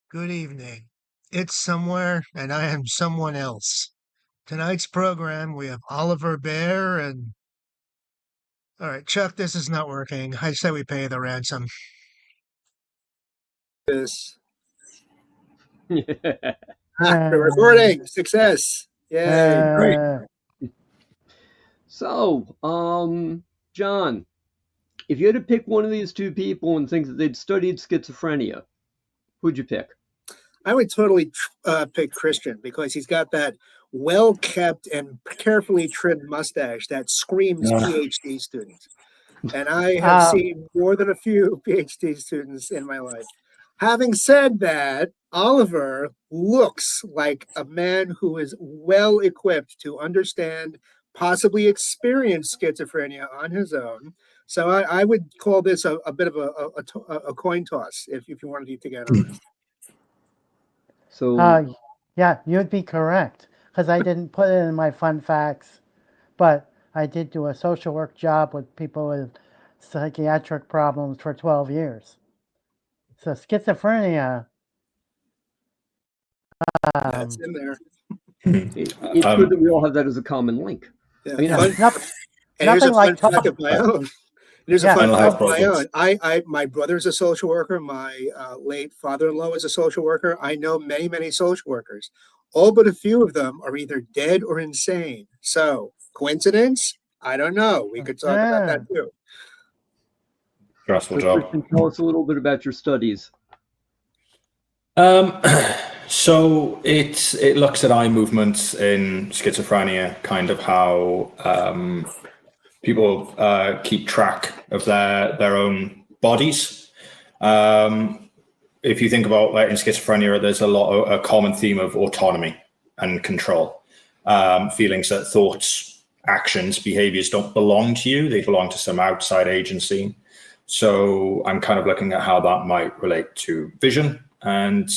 Good evening. It's somewhere, and I am someone else. Tonight's program, we have Oliver Baer and. All right, Chuck, this is not working. I say we pay the ransom. This. Yeah. We're recording. Success. Yay. Great. So, John, if you had to pick one of these two people and think that they'd studied schizophrenia, who'd you pick? I would totally pick Christian because he's got that well-kept and carefully trimmed mustache that screams PhD student. And I have seen more than a few PhD students in my life. Having said that, Oliver looks like a man who is well equipped to understand, possibly experience schizophrenia on his own. So I would call this a bit of a coin toss if you wanted to get honest. So, yeah, you'd be correct because I didn't put it in my fun facts, but I did do a social work job with people with psychiatric problems for 12 years. So schizophrenia. That's in there. it's good that we all have that as a common link. Yeah, I mean, and here's a fun fact of my own. Here's a fun fact of my own. My brother's a social worker. My late father-in-law is a social worker. I know many, many social workers. All but a few of them are either dead or insane. So, coincidence? I don't know. We could talk about that too. Stressful job. Christian, tell us a little bit about your studies. So it looks at eye movements in schizophrenia, kind of how people keep track of their own bodies. If you think about in schizophrenia, there's a common theme of autonomy and control, feelings that thoughts, actions, behaviors don't belong to you; they belong to some outside agency. So I'm kind of looking at how that might relate to vision. And,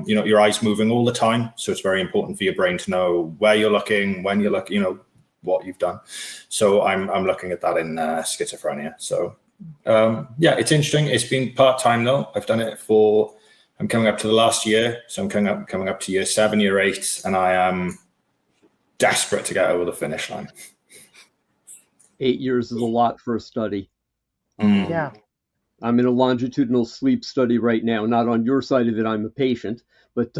your eyes moving all the time. So it's very important for your brain to know where you're looking, when you're looking, what you've done. So I'm looking at that in schizophrenia. So, it's interesting. It's been part-time though. I've done it I'm coming up to the last year. So I'm coming up to year 7, year 8, and I am desperate to get over the finish line. 8 years is a lot for a study. Yeah. I'm in a longitudinal sleep study right now. Not on your side of it, I'm a patient, but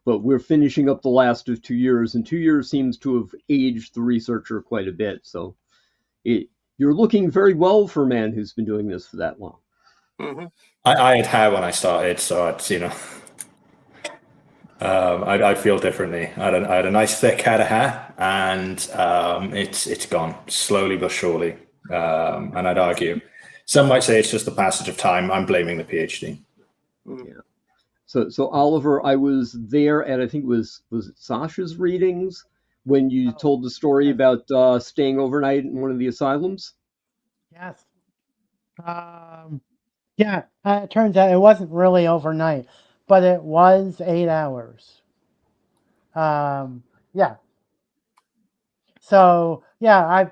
we're finishing up the last of 2 years, and 2 years seems to have aged the researcher quite a bit. So you're looking very well for a man who's been doing this for that long. Mm-hmm. I had hair when I started, so I feel differently. I had a nice thick head of hair, and it's gone slowly but surely. And I'd argue some might say it's just the passage of time. I'm blaming the PhD. Yeah. So Oliver, I was there at, I think was it Sasha's readings when you told the story about staying overnight in one of the asylums? Yes. It turns out it wasn't really overnight, but it was 8 hours. Yeah. So I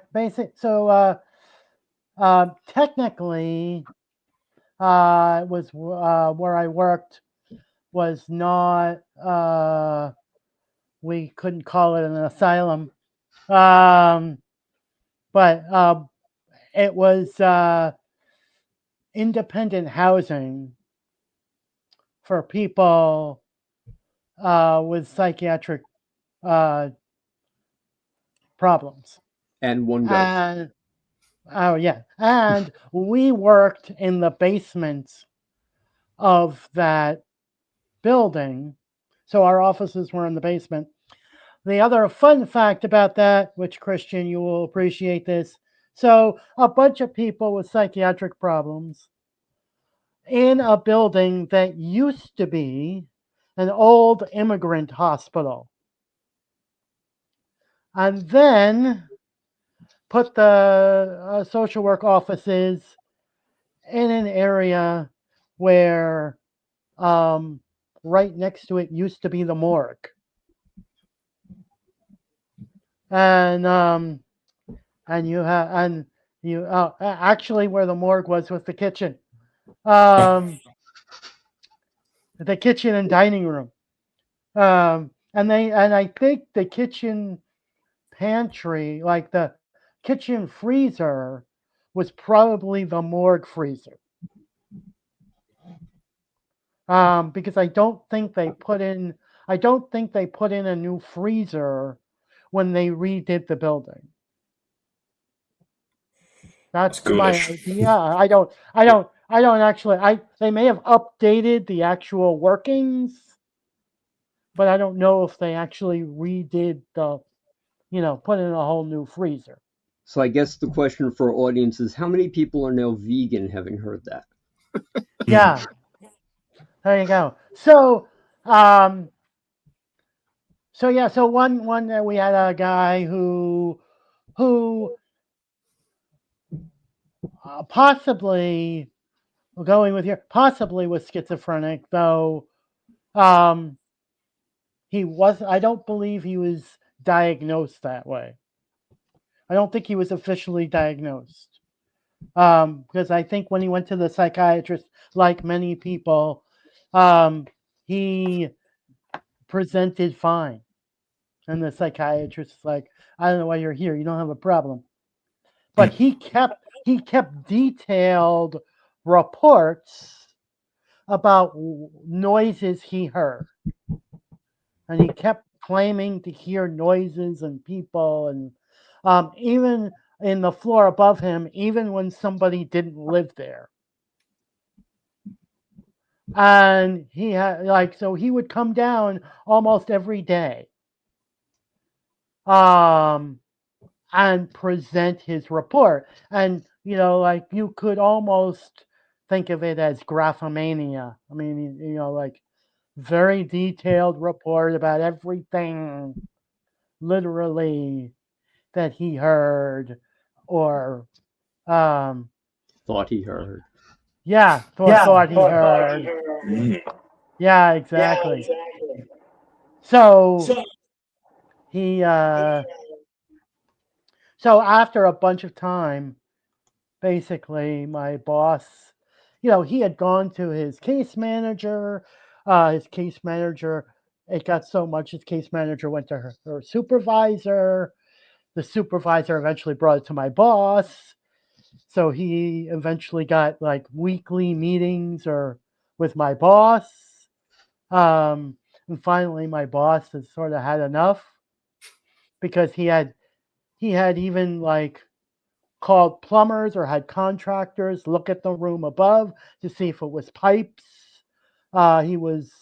technically, it was where I worked was not. We couldn't call it an asylum, but it was independent housing for people with psychiatric problems. And one goes. And we worked in the basement of that building, so our offices were in the basement. The other fun fact about that, which Christian, you will appreciate this, so a bunch of people with psychiatric problems in a building that used to be an old immigrant hospital. And then put the social work offices in an area where right next to it used to be the morgue. And actually where the morgue was the kitchen. the kitchen and dining room. And I think the kitchen pantry, like the kitchen freezer, was probably the morgue freezer. Because I don't think they put in a new freezer when they redid the building. That's my ghoulish. idea. I don't actually. They may have updated the actual workings, but I don't know if they actually redid put in a whole new freezer. So I guess the question for our audience is, how many people are now vegan, having heard that? Yeah. There you go. So, so one that we had a guy who possibly going with here, possibly was schizophrenic, though. He was. I don't believe he was diagnosed that way. I don't think he was officially diagnosed. Because I think when he went to the psychiatrist, like many people, he presented fine. And the psychiatrist's like, I don't know why you're here. You don't have a problem. But he kept detailed reports about noises he heard. And he kept claiming to hear noises and people, and even in the floor above him, even when somebody didn't live there. And he had so he would come down almost every day and present his report. And you could almost think of it as graphomania. I mean, very detailed report about everything, literally, that he heard or Thought he heard. thought he heard. Yeah, exactly. So he so after a bunch of time, basically my boss, he had gone to his case manager. It got so much, his case manager went to her supervisor. The supervisor eventually brought it to my boss. So he eventually got like weekly meetings or with my boss. And finally my boss has sort of had enough, because he had even called plumbers or had contractors look at the room above to see if it was pipes. He was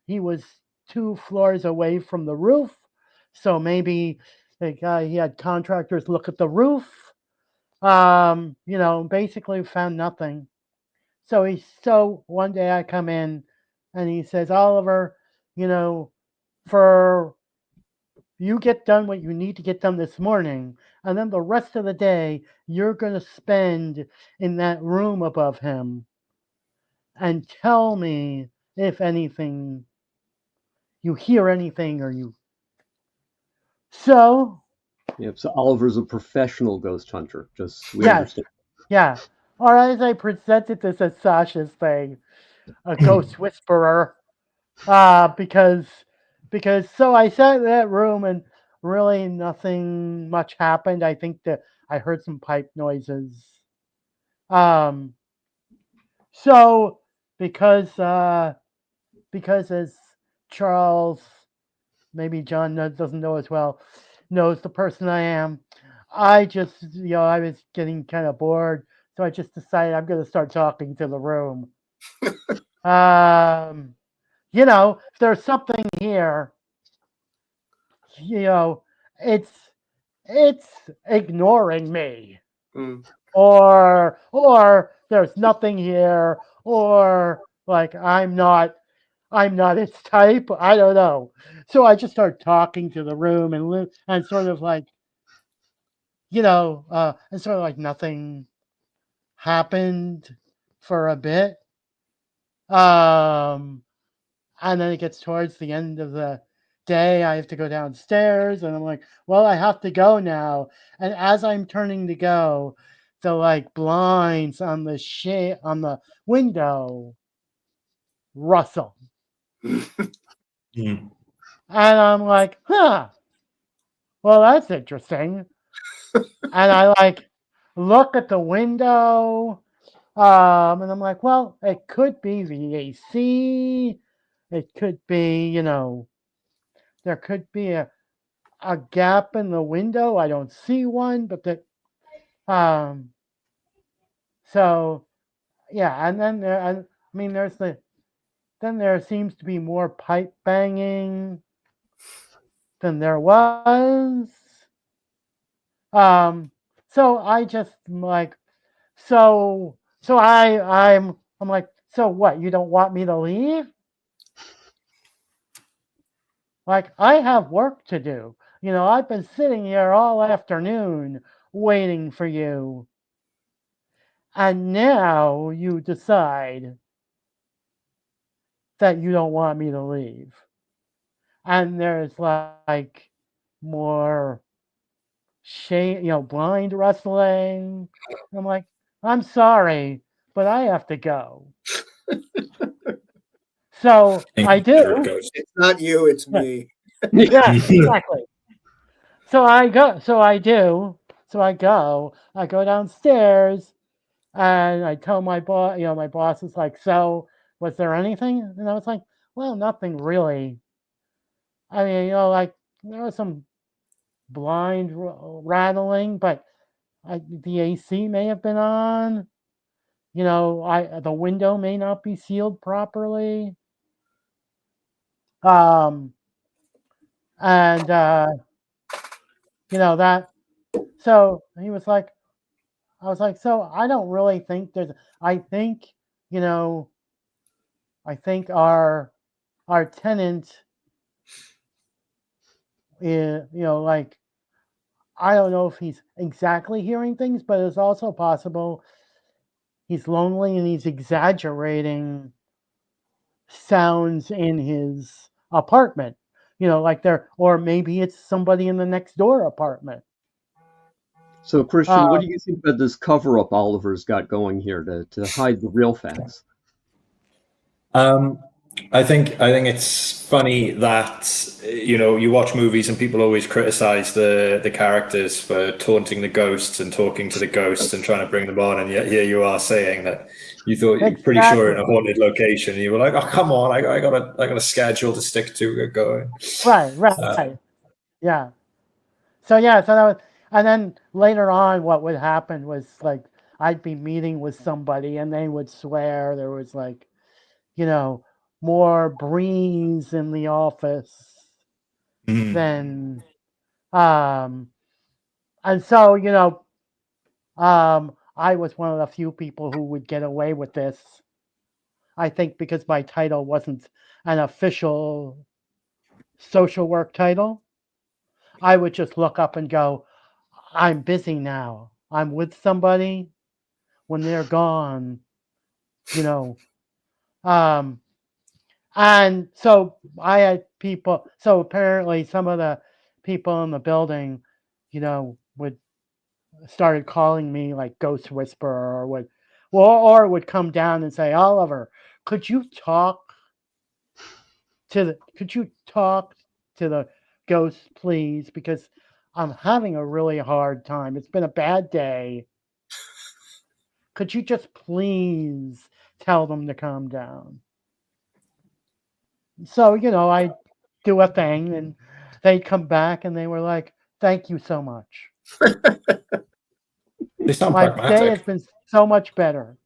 he was 2 floors away from the roof, so maybe he had contractors look at the roof. Basically found nothing. So one day I come in and he says, Oliver, for you get done what you need to get done this morning, and then the rest of the day you're going to spend in that room above him, and tell me if anything, you hear anything, or you. So. Yep. So Oliver's a professional ghost hunter. Just we Yes. understand. Yeah. Or as I presented this as Sasha's thing, a ghost whisperer. Because so I sat in that room and really nothing much happened. I think that I heard some pipe noises. So because as Charles, maybe John doesn't know as well, knows the person I am, I just I was getting kind of bored, so I just decided I'm going to start talking to the room. If there's something here, it's ignoring me. Or there's nothing here, or like I'm not its type. I don't know. So I just start talking to the room and sort of like and sort of like nothing happened for a bit. And then it gets towards the end of the day. I have to go downstairs, and I'm like, well, I have to go now. And as I'm turning to go, the blinds on the window Russell. Mm. And I'm like, huh, well, that's interesting. And I like look at the window, and I'm like, well, it could be the AC. It could be, there could be a gap in the window. I don't see one, but um, so yeah, and then I mean, then there seems to be more pipe banging than there was. Um, so I just like, so I'm like, so what? You don't want me to leave? Like I have work to do. I've been sitting here all afternoon waiting for you. And now you decide that you don't want me to leave. And there's like more shade, blind wrestling. I'm like, I'm sorry, but I have to go. So I Inconsiderate do. ghost. It's not you, it's Yeah, me. yeah, exactly. So I go. So I do. So I go. I go downstairs and I tell my boss. My boss is like, "So, was there anything?" And I was like, "Well, nothing really. I mean, like there was some blind rattling, but the AC may have been on. The window may not be sealed properly. Um, and that. So he was like, I was like, so I don't really think there's. I think, you know, I think our tenant is, like I don't know if he's exactly hearing things, but it's also possible he's lonely and he's exaggerating sounds in his apartment. Like or maybe it's somebody in the next door apartment. So, Christian, what Uh, do you think about this cover up Oliver's got going here to hide the real facts? Um, I think it's funny that you watch movies and people always criticize the characters for taunting the ghosts and talking to the ghosts and trying to bring them on, and yet here you are saying that you thought you're pretty sure you're in exactly. a haunted location, and you were like, oh come on, I got a schedule to stick to, get going. Right, Uh, right. Yeah. So yeah, so that was, and then later on, what would happen was like I'd be meeting with somebody, and they would swear there was like, you know, more breeze in the office mm, than, um, and so I was one of the few people who would get away with this. I think because my title wasn't an official social work title, I would just look up and go, I'm busy now. I'm with somebody. When they're gone, you know. Um, and so I had people. So apparently, some of the people in the building, would started calling me like Ghost Whisperer, or would come down and say, Oliver, could you talk could you talk to the ghosts, please? Because I'm having a really hard time. It's been a bad day. Could you just please tell them to calm down? So, I do a thing and they come back and they were like, thank you so much. they sound My day has pragmatic. been so much better.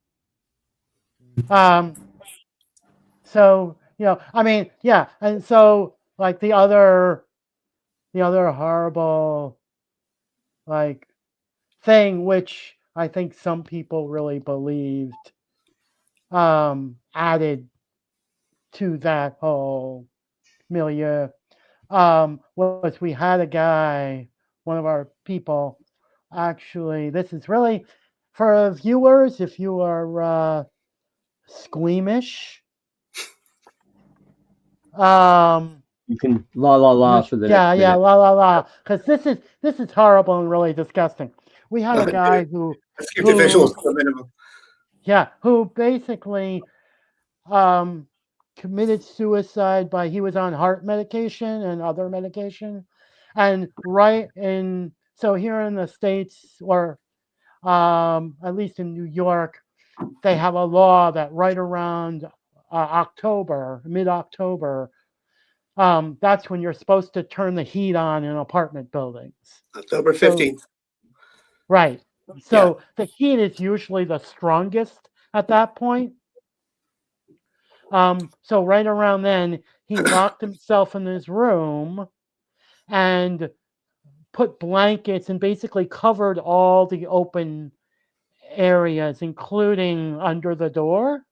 Um, so, I mean, yeah. And so like the other horrible like thing, which I think some people really believed, added to that whole milieu, was we had a guy, one of our people, actually, this is really for viewers, if you are squeamish, um, You can la la la which, for the yeah, next yeah, minute. la la la, because this is horrible and really disgusting. We had a guy Let's keep the who, visuals to a minimum. yeah, who basically, um, committed suicide he was on heart medication and other medication. And so here in the States, or at least in New York, they have a law that right around mid-October, that's when you're supposed to turn the heat on in apartment buildings. October 15th. Right. So the heat is usually the strongest at that point. So right around then, he locked himself in his room and put blankets and basically covered all the open areas, including under the door,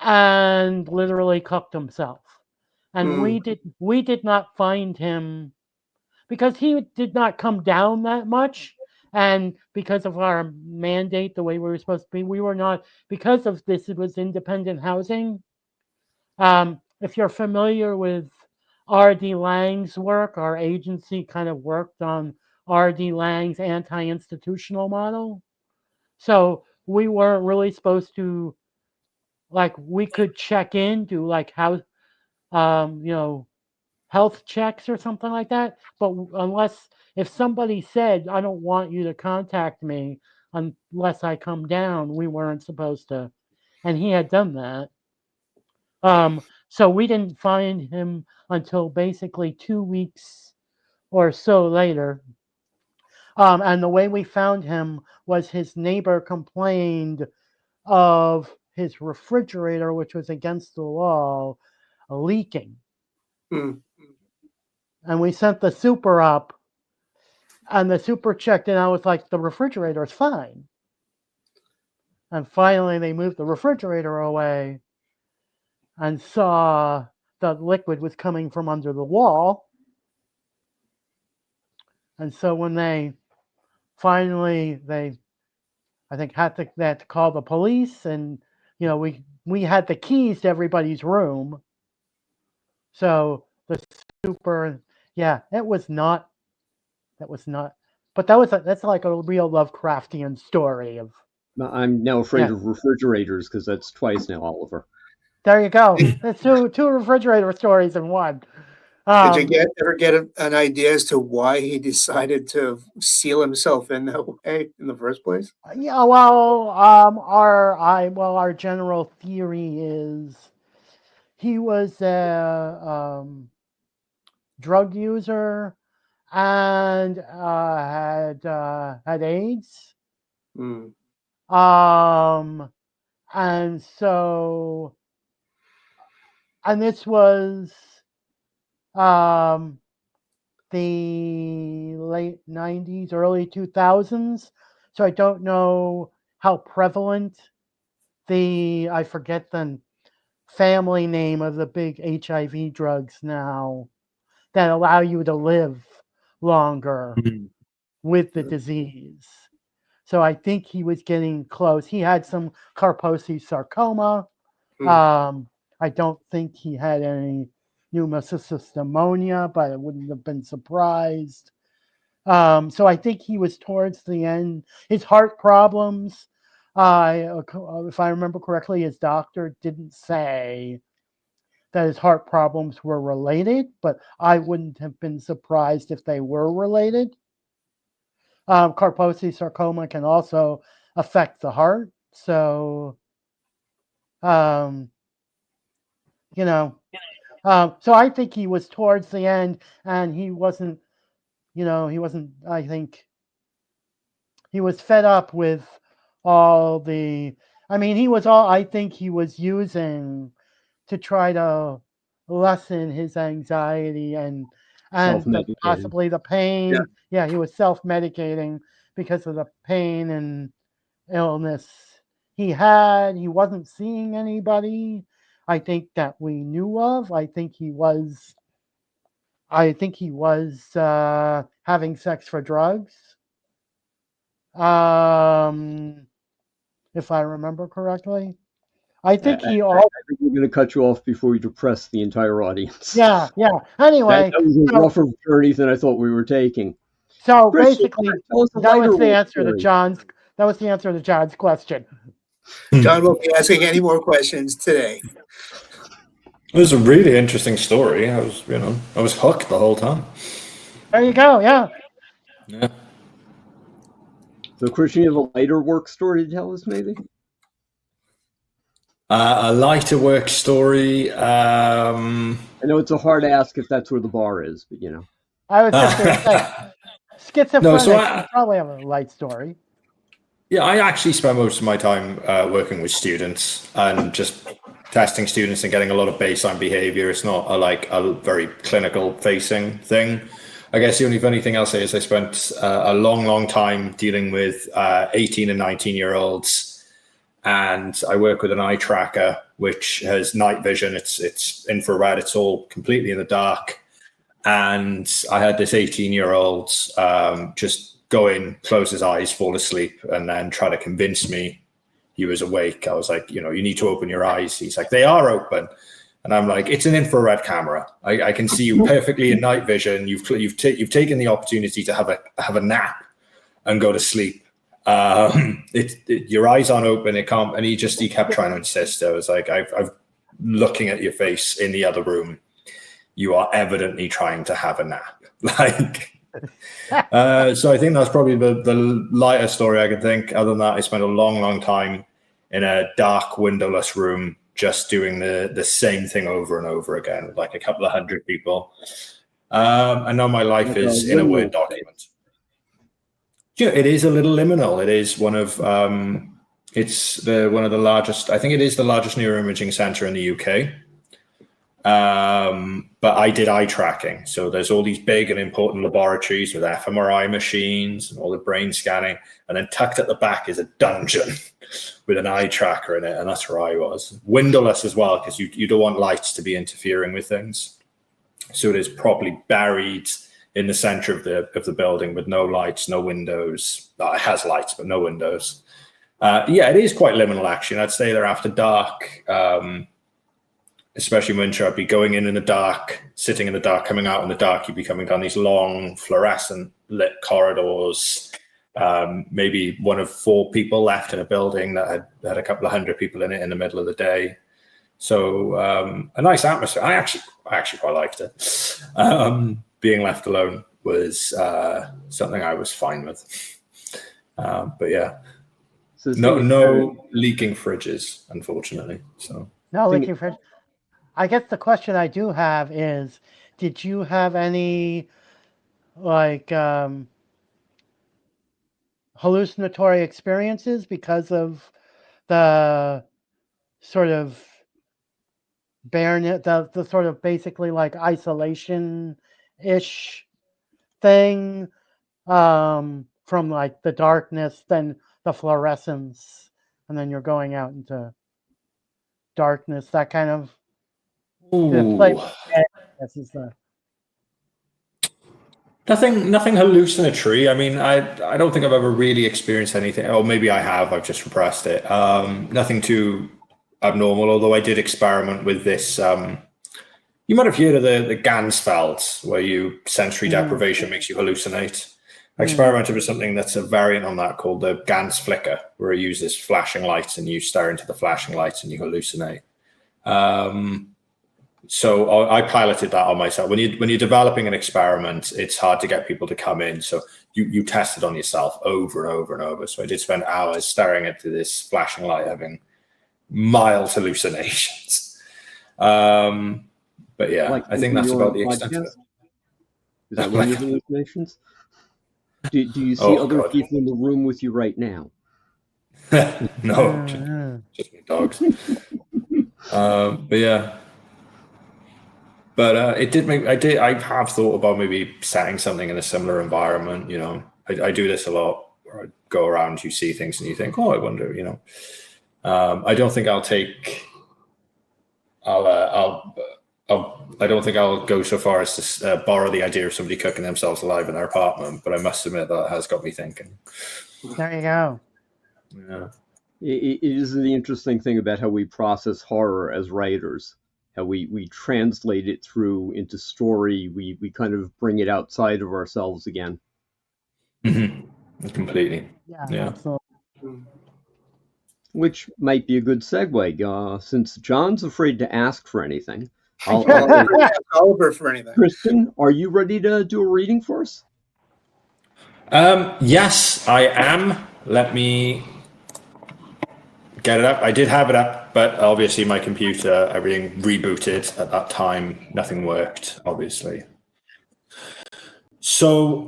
and literally cooked himself. And we did not find him because he did not come down that much. And because of our mandate, the way we were supposed to be, we were not, because of this, it was independent housing. If you're familiar with R.D. Laing's work, our agency kind of worked on R.D. Laing's anti-institutional model. So we weren't really supposed to, like, we could check in, do like house, health checks or something like that. But if somebody said, I don't want you to contact me unless I come down, we weren't supposed to. And he had done that. So we didn't find him until basically 2 weeks or so later. And the way we found him was his neighbor complained of his refrigerator, which was against the law, leaking. And we sent the super up, and the super checked, and I was like, the refrigerator is fine. And finally, they moved the refrigerator away and saw the liquid was coming from under the wall. And so when they finally, I think they had to call the police, and we had the keys to everybody's room. So the super, it was not. That was not. But that's like a real Lovecraftian story of. I'm now afraid of refrigerators because that's twice now, Oliver. There you go. That's two refrigerator stories in one. Did you ever get an idea as to why he decided to seal himself in that way in the first place? Yeah, well, our general theory is he was a drug user and had AIDS. And so, and this was the late 90s, early 2000s. So I don't know how prevalent I forget the family name of the big HIV drugs now that allow you to live longer with the disease. So I think he was getting close. He had some Kaposi sarcoma. I don't think he had any pneumocystis pneumonia, but I wouldn't have been surprised. So I think he was towards the end. His heart problems, if I remember correctly, his doctor didn't say that his heart problems were related, but I wouldn't have been surprised if they were related. Kaposi sarcoma can also affect the heart. So, so I think he was towards the end, and he wasn't, I think he was fed up with all I think he was using to try to lessen his anxiety and possibly the pain. Yeah, he was self-medicating because of the pain and illness he had. He wasn't seeing anybody, I think, that we knew of. I think he was having sex for drugs. If I remember correctly. I think I think we're going to cut you off before you depress the entire audience. Yeah. Anyway, that was a rougher journey than I thought we were taking. So basically, that was the answer to John's question. John won't be asking any more questions today. It was a really interesting story. I was hooked the whole time. There you go. Yeah. Yeah. So, Christian, you have a lighter work story to tell us, maybe? A lighter work story. I know it's a hard ask if that's where the bar is, but I was just going to say, No, so schizophrenics, you probably have a light story. yeah, I actually spend most of my time working with students and just testing students and getting a lot of baseline behavior. It's not a very clinical facing thing. I guess the only funny thing I'll say is I spent a long time dealing with 18 and 19-year-olds. And I work with an eye tracker, which has night vision. It's infrared. It's all completely in the dark. And I had this 18-year-old just go in, close his eyes, fall asleep, and then try to convince me he was awake. I was like, you need to open your eyes. He's like, they are open. And I'm like, it's an infrared camera. I can see you perfectly in night vision. You've taken the opportunity to have a nap and go to sleep. Your eyes aren't open. It can't. And he kept trying to insist. I was like, I'm looking at your face in the other room. You are evidently trying to have a nap. So I think that's probably the lighter story I can think. Other than that, I spent a long time in a dark, windowless room, just doing the same thing over and over again with like a couple of hundred people. And now my life is in a Word document. Yeah, it is a little liminal. It is one of one of the largest. I think it is the largest neuroimaging center in the UK. But I did eye tracking. So there's all these big and important laboratories with fMRI machines and all the brain scanning. And then tucked at the back is a dungeon with an eye tracker in it. And that's where I was. Windowless as well, because you don't want lights to be interfering with things. So it is properly buried in the center of the building with no lights, no windows. It has lights, but no windows. Yeah, it is quite liminal, actually. I'd stay there after dark. Especially when I'd be going in the dark, sitting in the dark, coming out in the dark. You'd be coming down these long fluorescent lit corridors. Maybe one of 4 people left in a building that had a couple of hundred people in it in the middle of the day. So a nice atmosphere. I actually quite liked it. Being left alone was something I was fine with. But yeah, so no leaking fridges, unfortunately. So no leaking fridge. I guess the question I do have is, did you have any hallucinatory experiences because of the sort of bareness, the sort of basically like isolation-ish thing from like the darkness, then the fluorescence, and then you're going out into darkness, that kind of this is the nothing hallucinatory. I mean, I don't think I've ever really experienced anything. Or maybe I have. I've just repressed it. Nothing too abnormal. Although I did experiment with this. You might have heard of the Gansfeld, where sensory deprivation makes you hallucinate. I experimented with something that's a variant on that called the Gans flicker, where it uses flashing lights and you stare into the flashing lights and you hallucinate. So I piloted that on myself. When you're developing an experiment, it's hard to get people to come in. So you test it on yourself over and over and over. So I did spend hours staring into this flashing light, having mild hallucinations. But yeah, I think that's about the extent of it. Is that one of your hallucinations? Do you see other people in the room with you right now? No, just my dogs. But yeah. But I have thought about maybe setting something in a similar environment. I do this a lot. Where I go around, you see things, and you think, "Oh, I wonder." I don't think I'll take. I don't think I'll go so far as to borrow the idea of somebody cooking themselves alive in their apartment. But I must admit that has got me thinking. There you go. Yeah, it is the interesting thing about how we process horror as writers. How we translate it through into story, we kind of bring it outside of ourselves again. Mm-hmm. Completely. Yeah. Absolutely. Which might be a good segue, since John's afraid to ask for anything. I'll say, Oliver for anything. Christian, are you ready to do a reading for us? Yes, I am. Let me get it up. I did have it up, but obviously my computer, everything rebooted at that time. Nothing worked, obviously. So,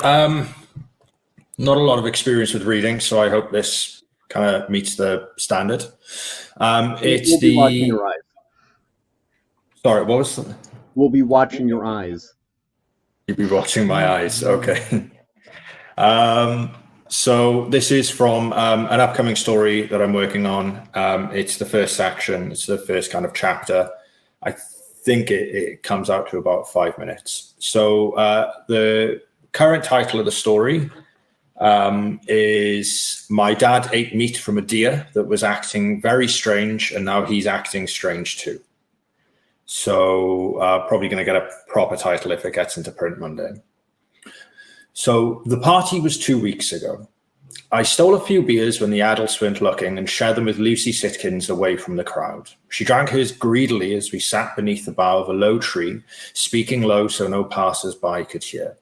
not a lot of experience with reading, so I hope this kind of meets the standard. We'll be watching your eyes. Sorry, what was the... We'll be watching your eyes. You'll be watching my eyes. Okay. So this is from an upcoming story that I'm working on. It's the first section. It's the first kind of chapter. I think it comes out to about 5 minutes. So the current title of the story is "My Dad Ate Meat from a Deer That Was Acting Very Strange, and Now He's Acting Strange Too." So probably going to get a proper title if it gets into print Monday. So the party was 2 weeks ago. I stole a few beers when the adults weren't looking and shared them with Lucy Sitkins away from the crowd. She drank hers greedily as we sat beneath the bough of a low tree, speaking low so no passers-by could hear.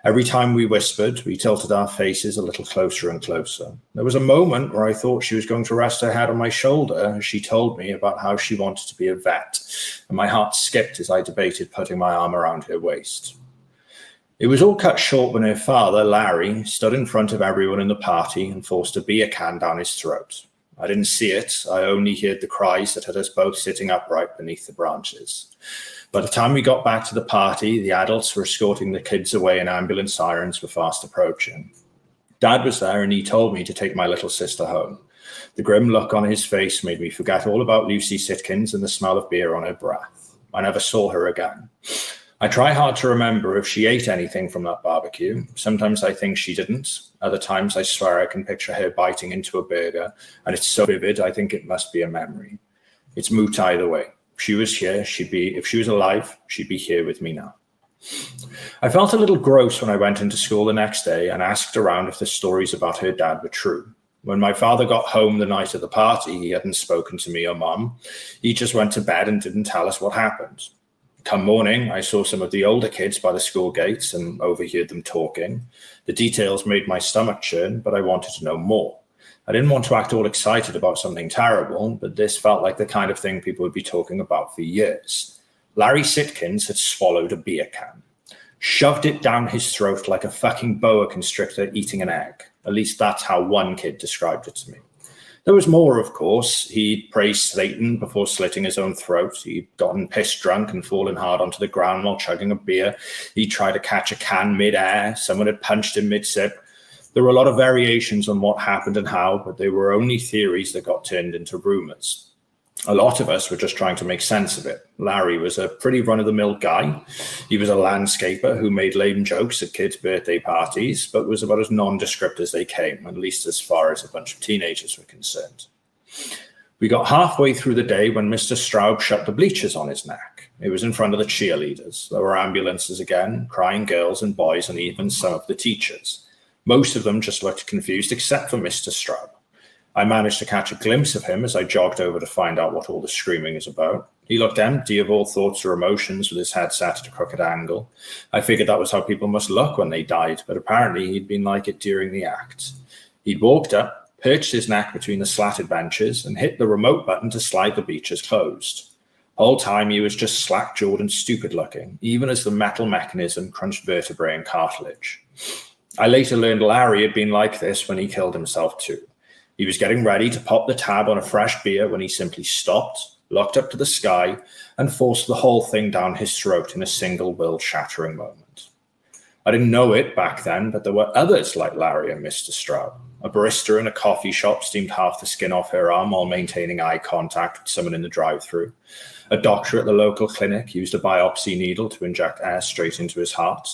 Every time we whispered, we tilted our faces a little closer and closer. There was a moment where I thought she was going to rest her head on my shoulder as she told me about how she wanted to be a vet, and my heart skipped as I debated putting my arm around her waist. It was all cut short when her father, Larry, stood in front of everyone in the party and forced a beer can down his throat. I didn't see it. I only heard the cries that had us both sitting upright beneath the branches. By the time we got back to the party, the adults were escorting the kids away and ambulance sirens were fast approaching. Dad was there and he told me to take my little sister home. The grim look on his face made me forget all about Lucy Sitkins and the smell of beer on her breath. I never saw her again. I try hard to remember if she ate anything from that barbecue. Sometimes I think she didn't. Other times I swear I can picture her biting into a burger, and it's so vivid I think it must be a memory. It's moot either way. If she was here, if she was alive, she'd be here with me now. I felt a little gross when I went into school the next day and asked around if the stories about her dad were true. When my father got home the night of the party, he hadn't spoken to me or Mum. He just went to bed and didn't tell us what happened. Come morning, I saw some of the older kids by the school gates and overheard them talking. The details made my stomach churn, but I wanted to know more. I didn't want to act all excited about something terrible, but this felt like the kind of thing people would be talking about for years. Larry Sitkins had swallowed a beer can, shoved it down his throat like a fucking boa constrictor eating an egg. At least that's how one kid described it to me. There was more, of course. He'd praised Satan before slitting his own throat. He'd gotten pissed drunk and fallen hard onto the ground while chugging a beer. He'd tried to catch a can mid-air. Someone had punched him mid-sip. There were a lot of variations on what happened and how, but they were only theories that got turned into rumors. A lot of us were just trying to make sense of it. Larry was a pretty run-of-the-mill guy. He was a landscaper who made lame jokes at kids' birthday parties, but was about as nondescript as they came, at least as far as a bunch of teenagers were concerned. We got halfway through the day when Mr. Straub shut the bleachers on his neck. It was in front of the cheerleaders. There were ambulances again, crying girls and boys, and even some of the teachers. Most of them just looked confused, except for Mr. Straub. I managed to catch a glimpse of him as I jogged over to find out what all the screaming is about. He looked empty of all thoughts or emotions with his head sat at a crooked angle. I figured that was how people must look when they died, but apparently he'd been like it during the act. He'd walked up, perched his neck between the slatted benches, and hit the remote button to slide the bleachers closed. The whole time he was just slack-jawed and stupid-looking, even as the metal mechanism crunched vertebrae and cartilage. I later learned Larry had been like this when he killed himself too. He was getting ready to pop the tab on a fresh beer when he simply stopped, looked up to the sky, and forced the whole thing down his throat in a single world-shattering moment. I didn't know it back then, but there were others like Larry and Mr. Straub. A barista in a coffee shop steamed half the skin off her arm while maintaining eye contact with someone in the drive-thru. A doctor at the local clinic used a biopsy needle to inject air straight into his heart.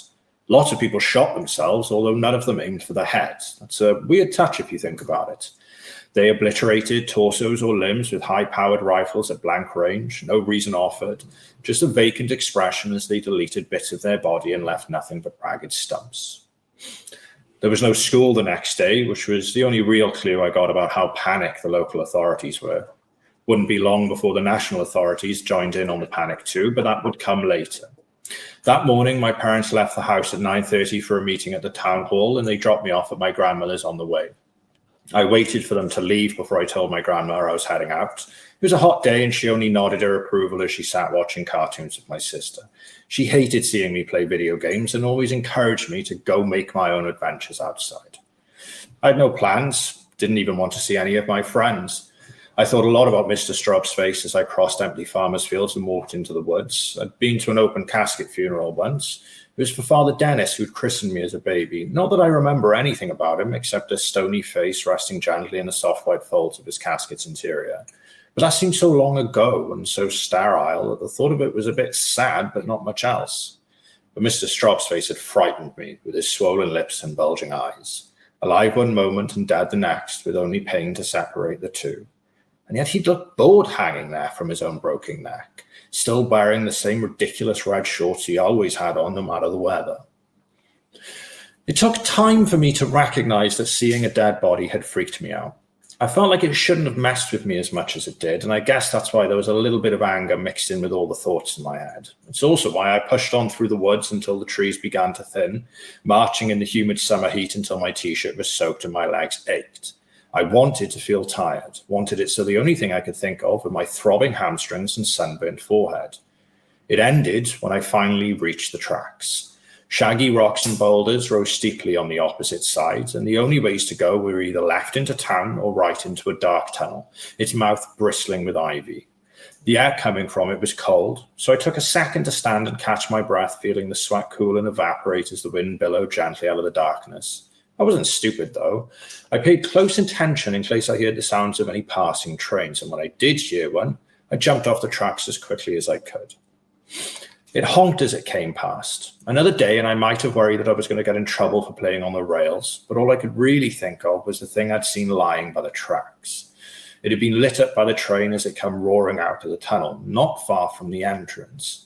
Lots of people shot themselves, although none of them aimed for the head. That's a weird touch if you think about it. They obliterated torsos or limbs with high-powered rifles at blank range, no reason offered, just a vacant expression as they deleted bits of their body and left nothing but ragged stumps. There was no school the next day, which was the only real clue I got about how panicked the local authorities were. Wouldn't be long before the national authorities joined in on the panic too, but that would come later. That morning, my parents left the house at 9:30 for a meeting at the town hall, and they dropped me off at my grandmother's on the way. I waited for them to leave before I told my grandmother I was heading out. It was a hot day, and she only nodded her approval as she sat watching cartoons with my sister. She hated seeing me play video games and always encouraged me to go make my own adventures outside. I had no plans, didn't even want to see any of my friends. I thought a lot about Mr. Straub's face as I crossed empty farmers' fields and walked into the woods. I'd been to an open casket funeral once. It was for Father Dennis, who'd christened me as a baby. Not that I remember anything about him, except a stony face resting gently in the soft white folds of his casket's interior. But that seemed so long ago and so sterile that the thought of it was a bit sad, but not much else. But Mr. Straub's face had frightened me, with his swollen lips and bulging eyes. Alive one moment and dead the next, with only pain to separate the two. And yet he'd looked bored hanging there from his own broken neck, still wearing the same ridiculous red shorts he always had on, no matter the weather. It took time for me to recognize that seeing a dead body had freaked me out. I felt like it shouldn't have messed with me as much as it did, and I guess that's why there was a little bit of anger mixed in with all the thoughts in my head. It's also why I pushed on through the woods until the trees began to thin, marching in the humid summer heat until my t-shirt was soaked and my legs ached. I wanted to feel tired, wanted it so the only thing I could think of were my throbbing hamstrings and sunburnt forehead. It ended when I finally reached the tracks. Shaggy rocks and boulders rose steeply on the opposite sides, and the only ways to go were either left into town or right into a dark tunnel, its mouth bristling with ivy. The air coming from it was cold, so I took a second to stand and catch my breath, feeling the sweat cool and evaporate as the wind billowed gently out of the darkness. I wasn't stupid, though. I paid close attention in case I heard the sounds of any passing trains, and when I did hear one, I jumped off the tracks as quickly as I could. It honked as it came past. Another day, and I might have worried that I was going to get in trouble for playing on the rails, but all I could really think of was the thing I'd seen lying by the tracks. It had been lit up by the train as it came roaring out of the tunnel, not far from the entrance.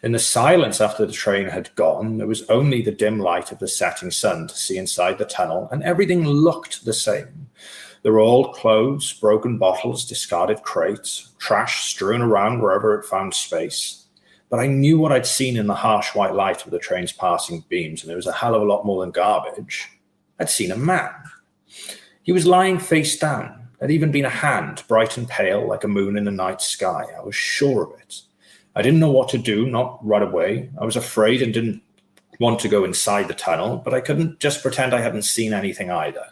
In the silence after the train had gone, there was only the dim light of the setting sun to see inside the tunnel, and everything looked the same. There were old clothes, broken bottles, discarded crates, trash strewn around wherever it found space. But I knew what I'd seen in the harsh white light of the train's passing beams, and it was a hell of a lot more than garbage. I'd seen a man. He was lying face down. There'd even been a hand, bright and pale, like a moon in the night sky. I was sure of it. I didn't know what to do, not right away. I was afraid and didn't want to go inside the tunnel, but I couldn't just pretend I hadn't seen anything either.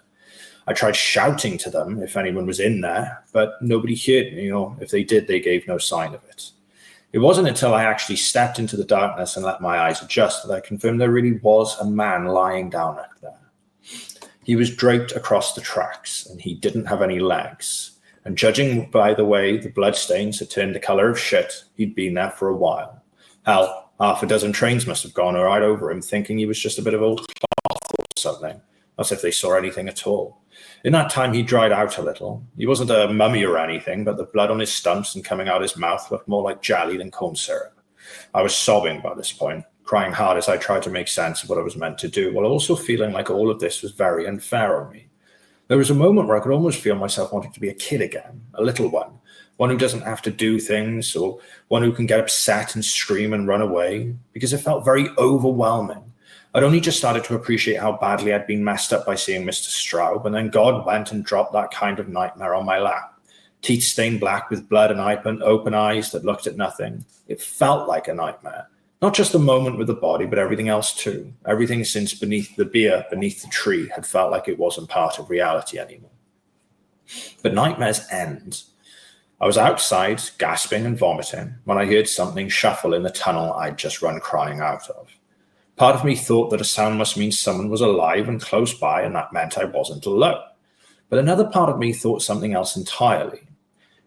I tried shouting to them if anyone was in there, but nobody heard me, or if they did, they gave no sign of it. It wasn't until I actually stepped into the darkness and let my eyes adjust that I confirmed there really was a man lying down there. He was draped across the tracks, and he didn't have any legs. And judging by the way the bloodstains had turned the color of shit, he'd been there for a while. Hell, half a dozen trains must have gone right over him, thinking he was just a bit of old cloth or something, as if they saw anything at all. In that time, he dried out a little. He wasn't a mummy or anything, but the blood on his stumps and coming out his mouth looked more like jelly than corn syrup. I was sobbing by this point, crying hard as I tried to make sense of what I was meant to do, while also feeling like all of this was very unfair on me. There was a moment where I could almost feel myself wanting to be a kid again, a little one who doesn't have to do things, or one who can get upset and scream and run away, because it felt very overwhelming. I'd only just started to appreciate how badly I'd been messed up by seeing Mr. Straub, and then God went and dropped that kind of nightmare on my lap. Teeth stained black with blood and open eyes that looked at nothing. It felt like a nightmare. Not just the moment with the body, but everything else too. Everything since beneath the tree had felt like it wasn't part of reality anymore. But nightmares end. I was outside, gasping and vomiting, when I heard something shuffle in the tunnel I'd just run crying out of. Part of me thought that a sound must mean someone was alive and close by, and that meant I wasn't alone. But another part of me thought something else entirely.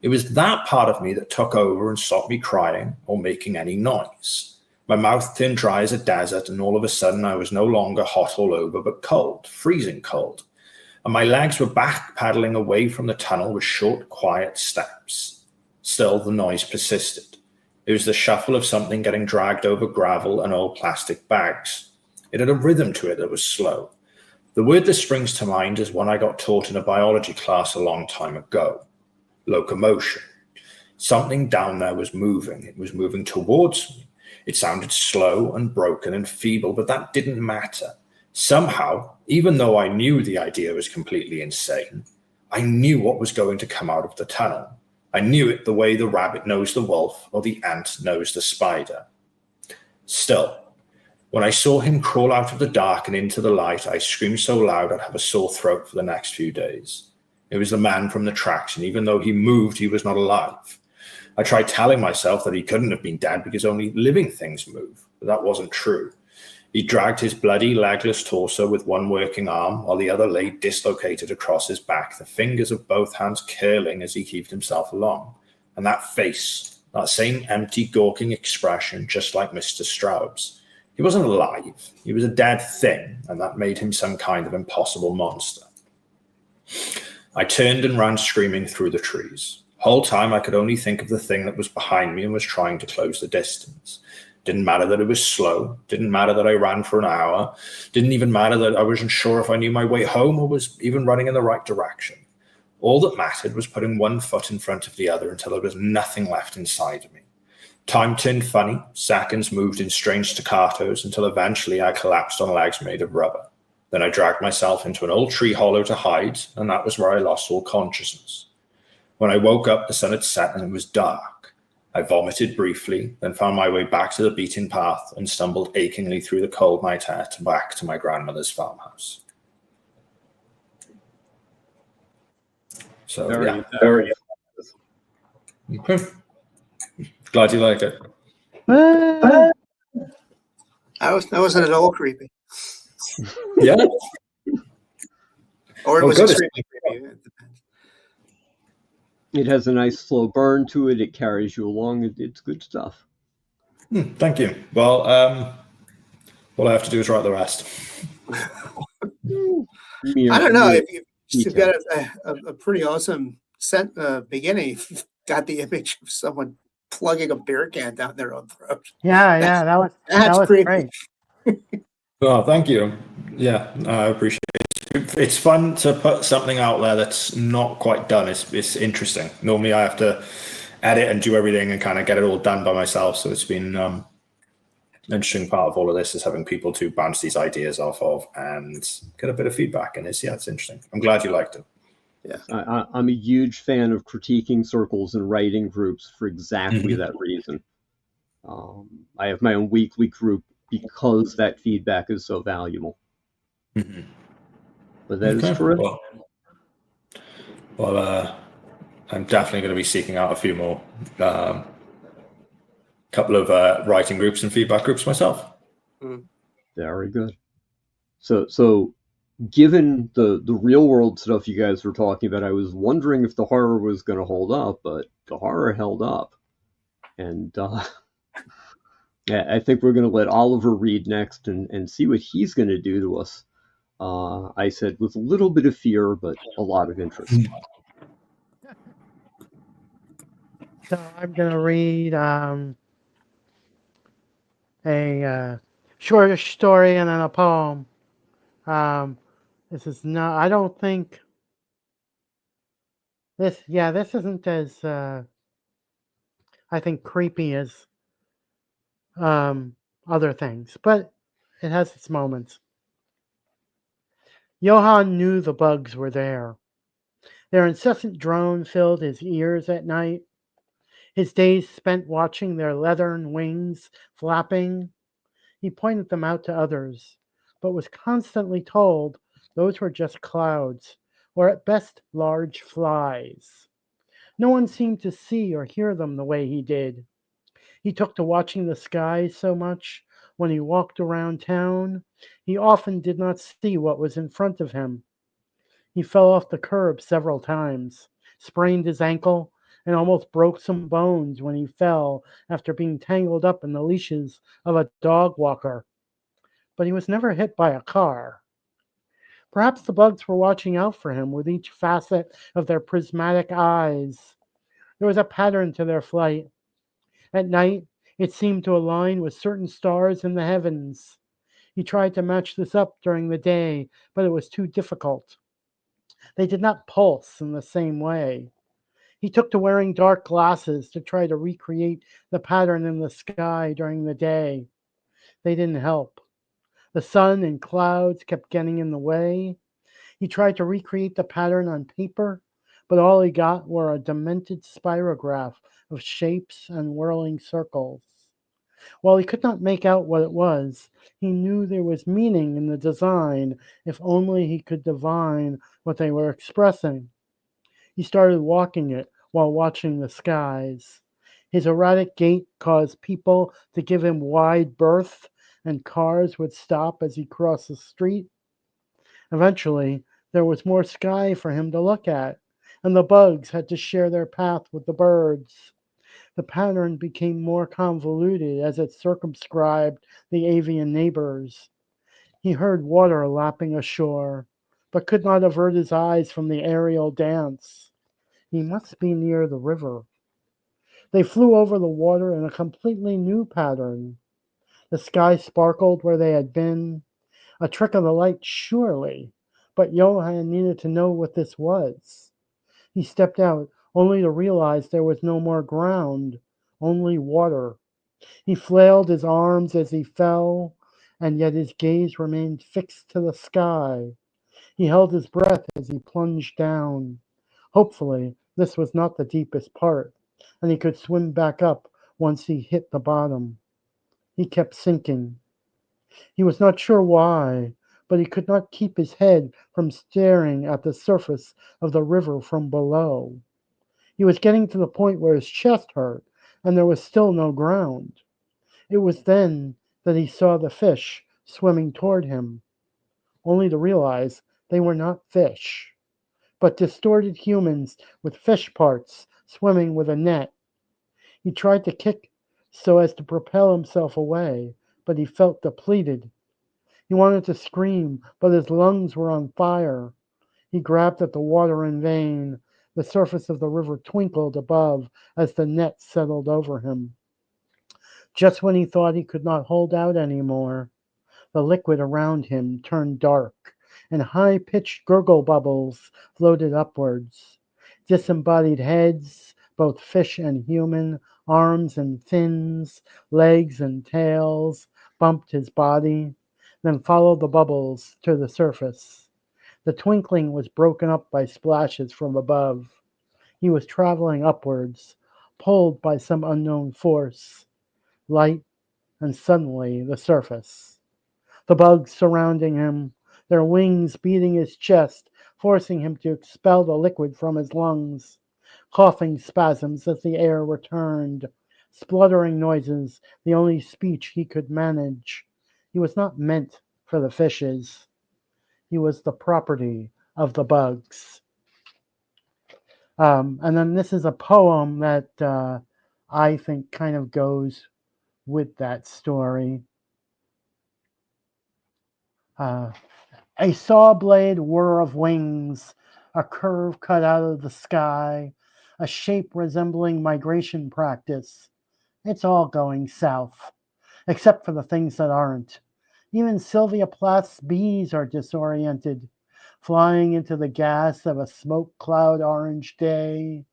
It was that part of me that took over and stopped me crying or making any noise. My mouth turned dry as a desert, and all of a sudden I was no longer hot all over, but cold, freezing cold. And my legs were back paddling away from the tunnel with short, quiet steps. Still, the noise persisted. It was the shuffle of something getting dragged over gravel and old plastic bags. It had a rhythm to it that was slow. The word that springs to mind is one I got taught in a biology class a long time ago: locomotion. Something down there was moving. It was moving towards me. It sounded slow and broken and feeble, but that didn't matter. Somehow, even though I knew the idea was completely insane, I knew what was going to come out of the tunnel. I knew it the way the rabbit knows the wolf or the ant knows the spider. Still, when I saw him crawl out of the dark and into the light, I screamed so loud I'd have a sore throat for the next few days. It was the man from the tracks, and even though he moved, he was not alive. I tried telling myself that he couldn't have been dead because only living things move, but that wasn't true. He dragged his bloody, legless torso with one working arm, while the other lay dislocated across his back, the fingers of both hands curling as he heaved himself along. And that face, that same empty, gawking expression, just like Mr. Straub's. He wasn't alive. He was a dead thing, and that made him some kind of impossible monster. I turned and ran screaming through the trees. Whole time I could only think of the thing that was behind me and was trying to close the distance. Didn't matter that it was slow. Didn't matter that I ran for an hour. Didn't even matter that I wasn't sure if I knew my way home or was even running in the right direction. All that mattered was putting one foot in front of the other until there was nothing left inside of me. Time turned funny. Seconds moved in strange staccatos until eventually I collapsed on legs made of rubber. Then I dragged myself into an old tree hollow to hide, and that was where I lost all consciousness. When I woke up, the sun had set and it was dark. I vomited briefly, then found my way back to the beaten path and stumbled achingly through the cold night air back to my grandmother's farmhouse. So, very. Okay. Glad you liked it. That wasn't at all creepy. Yeah. Or it was extremely creepy. It has a nice slow burn to it. It carries you along. It's good stuff. Thank you. Well, all I have to do is write the rest. I don't know. If you've got a pretty awesome beginning. You've got the image of someone plugging a beer can down their own throat. Yeah, that was creepy. Great. Oh, thank you. Yeah, I appreciate it. It's fun to put something out there that's not quite done. It's interesting. Normally I have to edit and do everything and kind of get it all done by myself. So it's been an interesting part of all of this is having people to bounce these ideas off of and get a bit of feedback. And it's interesting. I'm glad you liked it. Yeah, I'm a huge fan of critiquing circles and writing groups for exactly that reason. I have my own weekly group because that feedback is so valuable. But that is terrific. Well, I'm definitely going to be seeking out a few more, couple of writing groups and feedback groups myself. Very good. So given the real world stuff you guys were talking about, I was wondering if the horror was going to hold up, but the horror held up. And I think we're going to let Oliver read next and see what he's going to do to us. I said with a little bit of fear, but a lot of interest. So I'm going to read a short story and then a poem. This is not, I don't think, this isn't as, I think, creepy as other things, but it has its moments. Johann knew the bugs were there. Their incessant drone filled his ears at night. His days spent watching their leathern wings flapping. He pointed them out to others, but was constantly told those were just clouds, or at best large flies. No one seemed to see or hear them the way he did. He took to watching the sky so much when he walked around town, he often did not see what was in front of him. He fell off the curb several times, sprained his ankle, and almost broke some bones when he fell after being tangled up in the leashes of a dog walker. But he was never hit by a car. Perhaps the bugs were watching out for him with each facet of their prismatic eyes. There was a pattern to their flight. At night, it seemed to align with certain stars in the heavens. He tried to match this up during the day, but it was too difficult. They did not pulse in the same way. He took to wearing dark glasses to try to recreate the pattern in the sky during the day. They didn't help. The sun and clouds kept getting in the way. He tried to recreate the pattern on paper, but all he got were a demented spirograph of shapes and whirling circles. While he could not make out what it was, he knew there was meaning in the design if only he could divine what they were expressing. He started walking it while watching the skies. His erratic gait caused people to give him wide berth, and cars would stop as he crossed the street. Eventually, there was more sky for him to look at, and the bugs had to share their path with the birds. The pattern became more convoluted as it circumscribed the avian neighbors. He heard water lapping ashore, but could not avert his eyes from the aerial dance. He must be near the river. They flew over the water in a completely new pattern. The sky sparkled where they had been. A trick of the light, surely, but Johann needed to know what this was. He stepped out, only to realize there was no more ground, only water. He flailed his arms as he fell, and yet his gaze remained fixed to the sky. He held his breath as he plunged down. Hopefully, this was not the deepest part, and he could swim back up once he hit the bottom. He kept sinking. He was not sure why, but he could not keep his head from staring at the surface of the river from below. He was getting to the point where his chest hurt, and there was still no ground. It was then that he saw the fish swimming toward him, only to realize they were not fish, but distorted humans with fish parts swimming with a net. He tried to kick so as to propel himself away, but he felt depleted. He wanted to scream, but his lungs were on fire. He grabbed at the water in vain. The surface of the river twinkled above as the net settled over him. Just when he thought he could not hold out any more, the liquid around him turned dark, and high-pitched gurgle bubbles floated upwards. Disembodied heads, both fish and human, arms and fins, legs and tails, bumped his body, then followed the bubbles to the surface. The twinkling was broken up by splashes from above. He was traveling upwards, pulled by some unknown force. Light, and suddenly the surface. The bugs surrounding him, their wings beating his chest, forcing him to expel the liquid from his lungs. Coughing spasms as the air returned. Spluttering noises, the only speech he could manage. He was not meant for the fishes. He was the property of the bugs. And then this is a poem that I think kind of goes with that story. A saw blade whir of wings, a curve cut out of the sky, a shape resembling migration practice. It's all going south, except for the things that aren't. Even Sylvia Plath's bees are disoriented, flying into the gas of a smoke cloud orange day,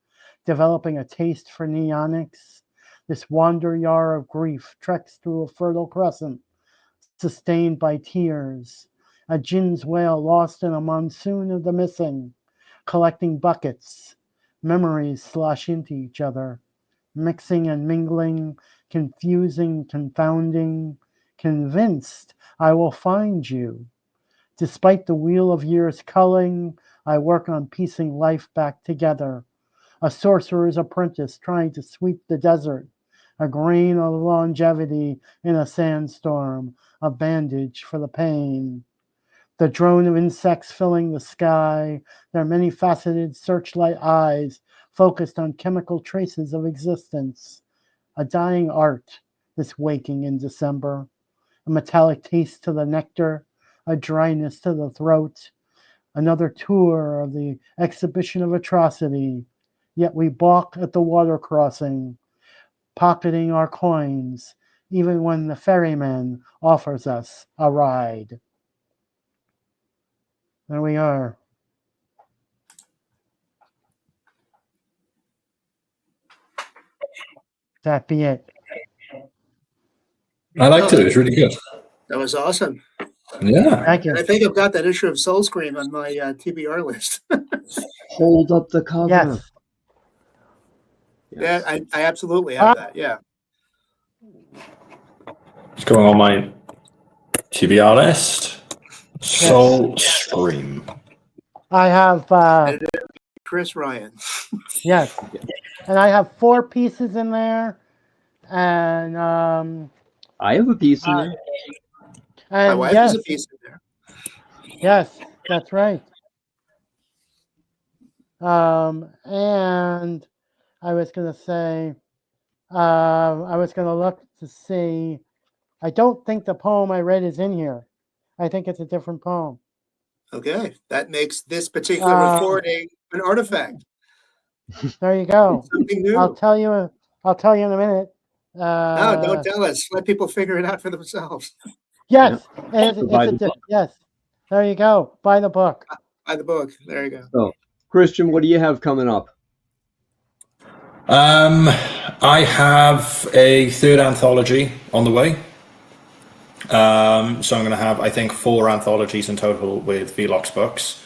developing a taste for neonics. This wanderyar of grief treks through a fertile crescent, sustained by tears. A ginn's wail lost in a monsoon of the missing, collecting buckets. Memories slosh into each other, mixing and mingling, confusing, confounding, convinced I will find you. Despite the wheel of years culling, I work on piecing life back together. A sorcerer's apprentice trying to sweep the desert, a grain of longevity in a sandstorm, a bandage for the pain. The drone of insects filling the sky, their many-faceted searchlight eyes focused on chemical traces of existence. A dying art, this waking in December. A metallic taste to the nectar, a dryness to the throat. Another tour of the exhibition of atrocity. Yet we balk at the water crossing, pocketing our coins, even when the ferryman offers us a ride. There we are. That be it. I liked it. It was really good. That was awesome. Yeah. Thank you. And I think I've got that issue of Soul Scream on my TBR list. Hold up the cover. Yes. Yeah, I absolutely have that. Yeah. It's going on my TBR list. Soul Scream. I have And Chris Ryan. yes. And I have 4 pieces in there. And I have a piece in there. My and wife yes, is a piece in there. yes, that's right. And I was gonna say, I was gonna look to see. I don't think the poem I read is in here. I think it's a different poem. Okay. That makes this particular recording an artifact. There you go. Something new. I'll tell you. I'll tell you in a minute. No, don't tell us. Let people figure it out for themselves. Yes, Yeah. Buy the book. yes. There you go. Buy the book. Buy the book. There you go. So, Christian, what do you have coming up? I have a 3rd anthology on the way. So I'm going to have, I think, 4 anthologies in total with Velox books.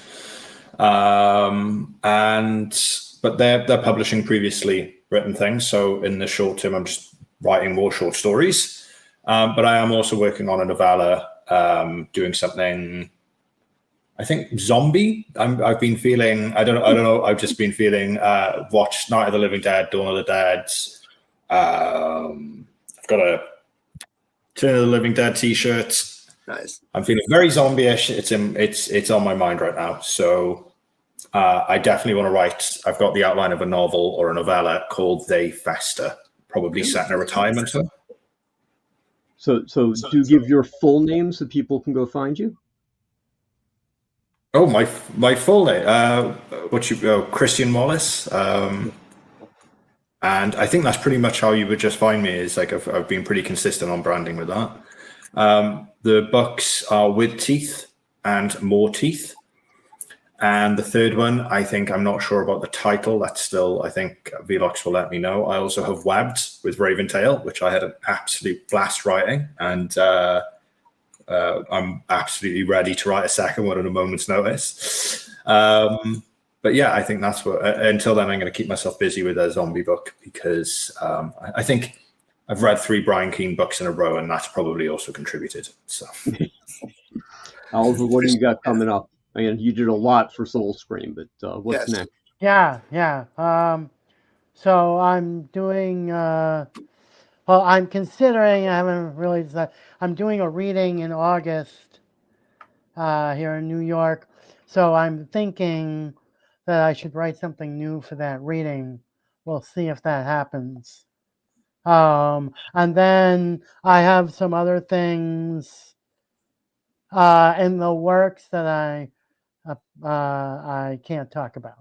But they're publishing previously written things. So in the short term, I'm just writing more short stories. But I am also working on a novella, doing something. I think zombie. I've been feeling. I don't know. I've just been feeling. Watch Night of the Living Dead, Dawn of the Dead. I've got a Turn of the Living Dead T-shirt. Nice. I'm feeling very zombie-ish. It's on my mind right now. So I definitely want to write. I've got the outline of a novel or a novella called They Fester, probably set in a retirement home. So do give your full name so people can go find you? Oh, my full name. Christian Wallis. And I think that's pretty much how you would just find me. Is like I've been pretty consistent on branding with that. The books are With Teeth and More Teeth. And the third one, I think I'm not sure about the title. That's still, I think Velox will let me know. I also have Webbed with Raventail, which I had an absolute blast writing. And I'm absolutely ready to write a second one at a moment's notice. But yeah, I think that's what, until then, I'm going to keep myself busy with a zombie book because I think I've read 3 Brian Keane books in a row, and that's probably also contributed. So, Oliver, what do you got coming up? Again, you did a lot for Soul Scream, but what's next? Yeah. So I'm doing. Well, I'm considering. I haven't really decided. I'm doing a reading in August here in New York. So I'm thinking that I should write something new for that reading. We'll see if that happens. And then I have some other things in the works that I can't talk about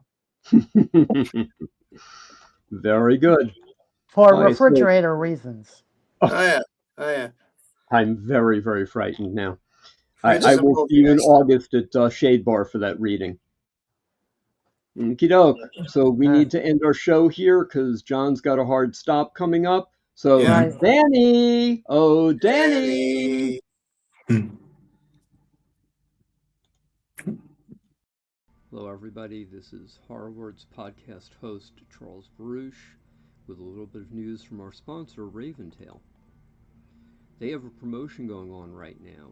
Very good. for refrigerator reasons. Oh yeah. I'm very, very frightened now. Fridges I and will see you in poltergeists. August at Shade Bar for that reading. Okie doke. So we need to end our show here because John's got a hard stop coming up. So Yeah. Right. Danny, oh Danny. Hello, everybody. This is Horror Words podcast host Charles Baruch with a little bit of news from our sponsor, Raventail. They have a promotion going on right now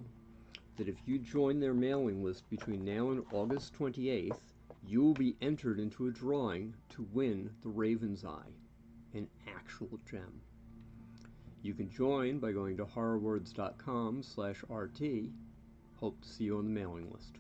that if you join their mailing list between now and August 28th, you will be entered into a drawing to win the Raven's Eye, an actual gem. You can join by going to horrorwords.com/RT. Hope to see you on the mailing list.